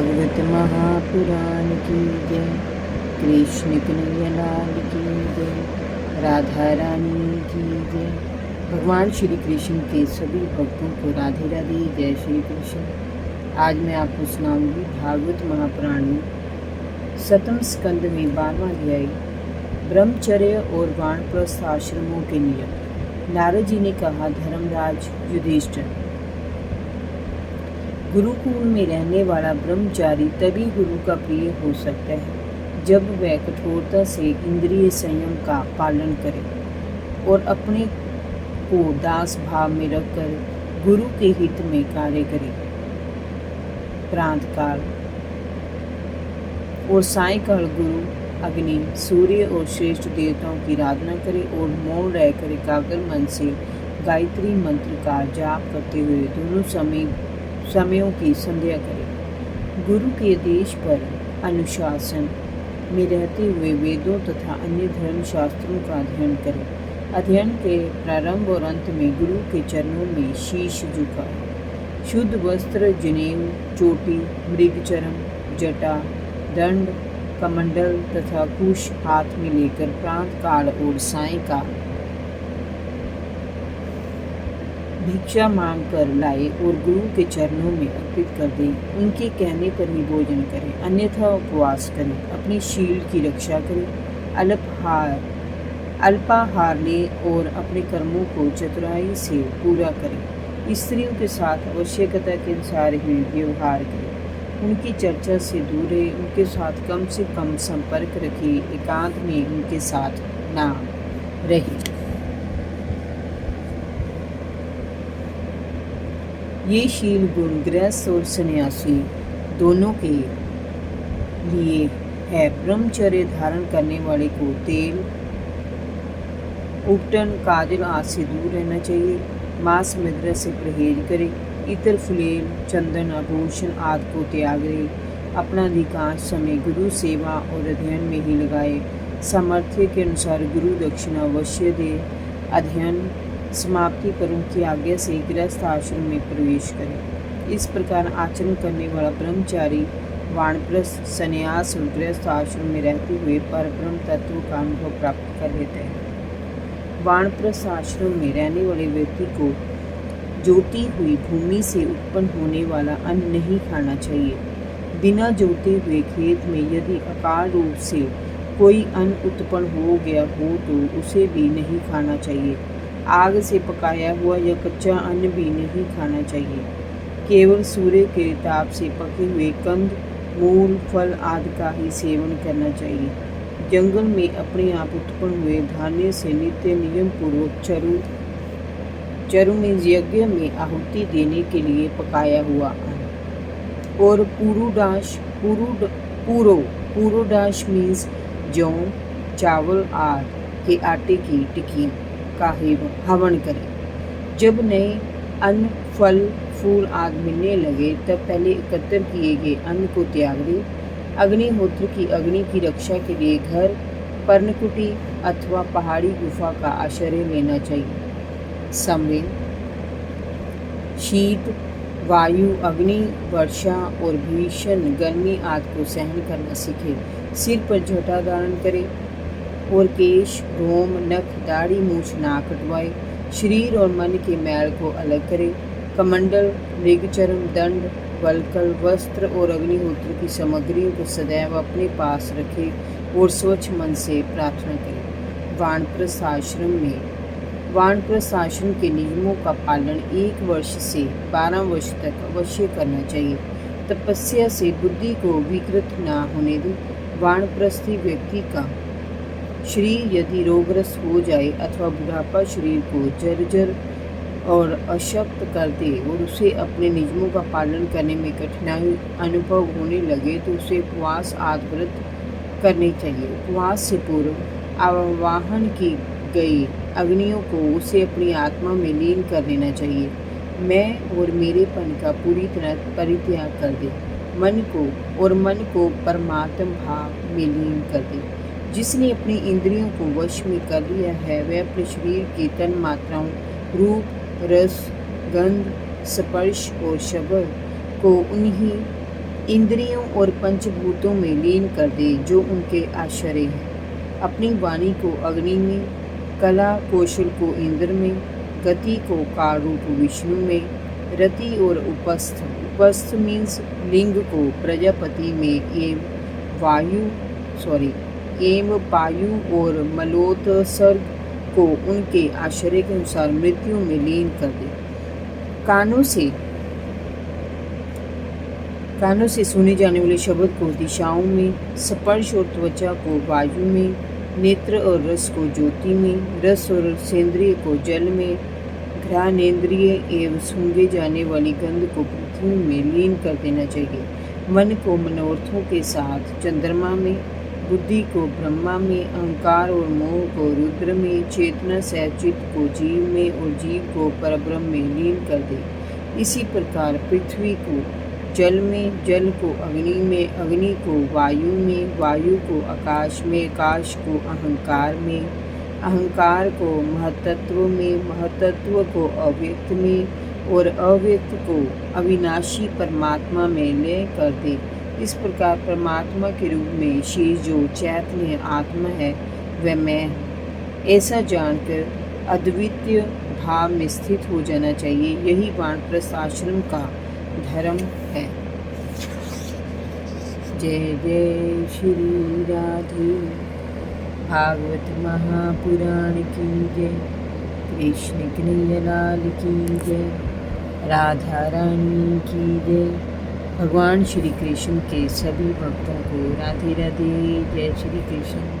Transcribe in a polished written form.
भागवत महापुराण की जय। कृष्ण कन्हैया लाल की जय। राधा रानी की जय। भगवान श्री कृष्ण के सभी भक्तों को राधे राधे, जय श्री कृष्ण। आज मैं आपको सुनाऊंगी भागवत महापुराण में सतम स्कंद में 12वां अध्याय, ब्रह्मचर्य और वानप्रस्थ आश्रमों के नियम। नारद जी ने कहा, धर्मराज युधिष्ठिर, गुरुकुल में रहने वाला ब्रह्मचारी तभी गुरु का प्रिय हो सकता है जब वह कठोरता से इंद्रिय संयम का पालन करे और अपने को दास भाव में रखकर गुरु के हित में कार्य करे। प्रातःकाल और सायंकाल गुरु, अग्नि, सूर्य और श्रेष्ठ देवताओं की आराधना करे और मौन रहकर एकाग्र मन से गायत्री मंत्र का जाप करते हुए दोनों समयों की संध्या करें। गुरु के आदेश पर अनुशासन में रहते हुए वेदों तथा अन्य धर्म शास्त्रों का अध्ययन करें। अध्ययन के प्रारंभ और अंत में गुरु के चरणों में शीश झुकाएं। शुद्ध वस्त्र, जनेऊ, चोटी, मृगचर्म, जटा, दंड, कमंडल तथा कुश हाथ में लेकर प्रातःकाल और सायंकाल भिक्षा मांग कर लाए और गुरु के चरणों में अर्पित कर दें। उनके कहने पर ही भोजन करें, अन्यथा उपवास करें। अपने शील की रक्षा करें, अल्पाहार लें और अपने कर्मों को चतुराई से पूरा करें। स्त्रियों के साथ आवश्यकता के अनुसार ही व्यवहार करें। उनकी चर्चा से दूर रहें, उनके साथ कम से कम संपर्क रखें। एकांत में उनके साथ ना रहें। ये शील गुण गृहस्थ और सन्यासी दोनों के लिए है। ब्रह्मचर्य धारण करने वाले को तेल, उपटन, काजल आदि से दूर रहना चाहिए। मांस मदिरा से परहेज करे। इतर, फुलेल, चंदन, आभूषण आदि को त्याग दे। अपना अधिकांश समय गुरु सेवा और अध्ययन में ही लगाए। सामर्थ्य के अनुसार गुरु दक्षिणा अवश्य दे। अध्ययन समाप्ति पर उनकी आज्ञा से गृहस्थ आश्रम में प्रवेश करें। इस प्रकार आचरण करने वाला ब्रह्मचारी वानप्रस्थ, संन्यास और गृहस्थ आश्रम में रहते हुए परब्रह्म तत्व का अनुभव प्राप्त कर लेते हैं। वानप्रस्थ आश्रम में रहने वाले व्यक्ति को जोती हुई भूमि से उत्पन्न होने वाला अन्न नहीं खाना चाहिए। बिना जोते हुए खेत में यदि अकाल रूप से कोई अन्न उत्पन्न हो गया हो तो उसे भी नहीं खाना चाहिए। आग से पकाया हुआ या कच्चा अन्न भी नहीं खाना चाहिए। केवल सूर्य के ताप से पके हुए कंद, मूल, फल आदि का ही सेवन करना चाहिए। जंगल में अपने आप उत्पन्न हुए धान्य से नित्य नियम पूर्वक चरु में यज्ञ में आहुति देने के लिए पकाया हुआ अन्न और पुरोडाश मीन्स जौ, चावल आदि के आटे की टिक्कियाँ का हवन करें। जब नए अन्न, फल, फूल आदि मिलने लगे तब पहले एकत्र किए गए अन्न को त्याग दें। अग्निहोत्र की अग्नि की रक्षा के लिए घर, पर्णकुटी अथवा पहाड़ी गुफा का आश्रय लेना चाहिए। समय शीत, वायु, अग्नि, वर्षा और भीषण गर्मी आदि को सहन करना सीखें। सिर पर झटा धारण करें और केश, रोम, नख, दाढ़ी, मूछ ना कटवाए। शरीर और मन के मैल को अलग करे। कमंडल, मृगचर्म, दंड, वल्कल, वस्त्र और अग्निहोत्र की सामग्रियों को सदैव अपने पास रखे और स्वच्छ मन से प्रार्थना करें। वानप्रस्थ आश्रम के नियमों का पालन 1 वर्ष से 12 वर्ष तक अवश्य करना चाहिए। तपस्या से बुद्धि को विकृत न होने दें। वानप्रस्थी व्यक्ति का शरीर यदि रोगग्रस्त हो जाए अथवा बुढ़ापा शरीर को जर्जर और अशक्त कर दे और उसे अपने नियमों का पालन करने में कठिनाई अनुभव होने लगे तो उसे उपवास आदि व्रत करने चाहिए। उपवास से पूर्व आवाहन की गई अग्नियों को उसे अपनी आत्मा में लीन कर लेना चाहिए। मैं और मेरेपन का पूरी तरह परित्याग कर दे। मन को परमात्म भाव में लीन कर दे। जिसने अपनी इंद्रियों को वश में कर लिया है वह अपने शरीर की तन मात्राओं, रूप, रस, गंध, स्पर्श और शब्द को उन्हीं इंद्रियों और पंचभूतों में लीन कर दे जो उनके आश्रय हैं। अपनी वाणी को अग्नि में, कला कौशल को इंद्र में, गति को काल रूप विष्णु में, रति और उपस्थ मीन्स लिंग को प्रजापति में, एम पायु और मलोत्सर्ग को उनके आश्रय के अनुसार मृत्यु में लीन कर दे। कानों से सुने जाने वाले शब्द को दिशाओं में, स्पर्श और त्वचा को वायु में, नेत्र और रस को ज्योति में, रस और सेंद्रिय को जल में, घ्राणेन्द्रिय एवं सूंघे जाने वाली गंध को पृथ्वी में लीन कर देना चाहिए। मन को मनोर्थों के साथ चंद्रमा में, बुद्धि को ब्रह्मा में, अहंकार और मोह को रुद्र में, चेतना सचित को जीव में और जीव को परब्रह्म में लीन कर दे। इसी प्रकार पृथ्वी को जल में, जल को अग्नि में, अग्नि को वायु में, वायु को आकाश में, आकाश को अहंकार में, अहंकार को महतत्व में, महतत्व को अव्यक्त में और अव्यक्त को अविनाशी परमात्मा में लय कर दे। इस प्रकार परमात्मा के रूप में शेष जो चैतन्य आत्मा है वह मैं हूँ, ऐसा जानकर अद्वितीय भाव में स्थित हो जाना चाहिए। यही वानप्रस्थ आश्रम का धर्म है। जय जय श्री राधे भागवत महापुराण की जय, कृष्ण कन्हैया लाल की जय, राधा रानी की जय। भगवान श्री कृष्ण के सभी भक्तों को राधे राधे, जय श्री कृष्ण।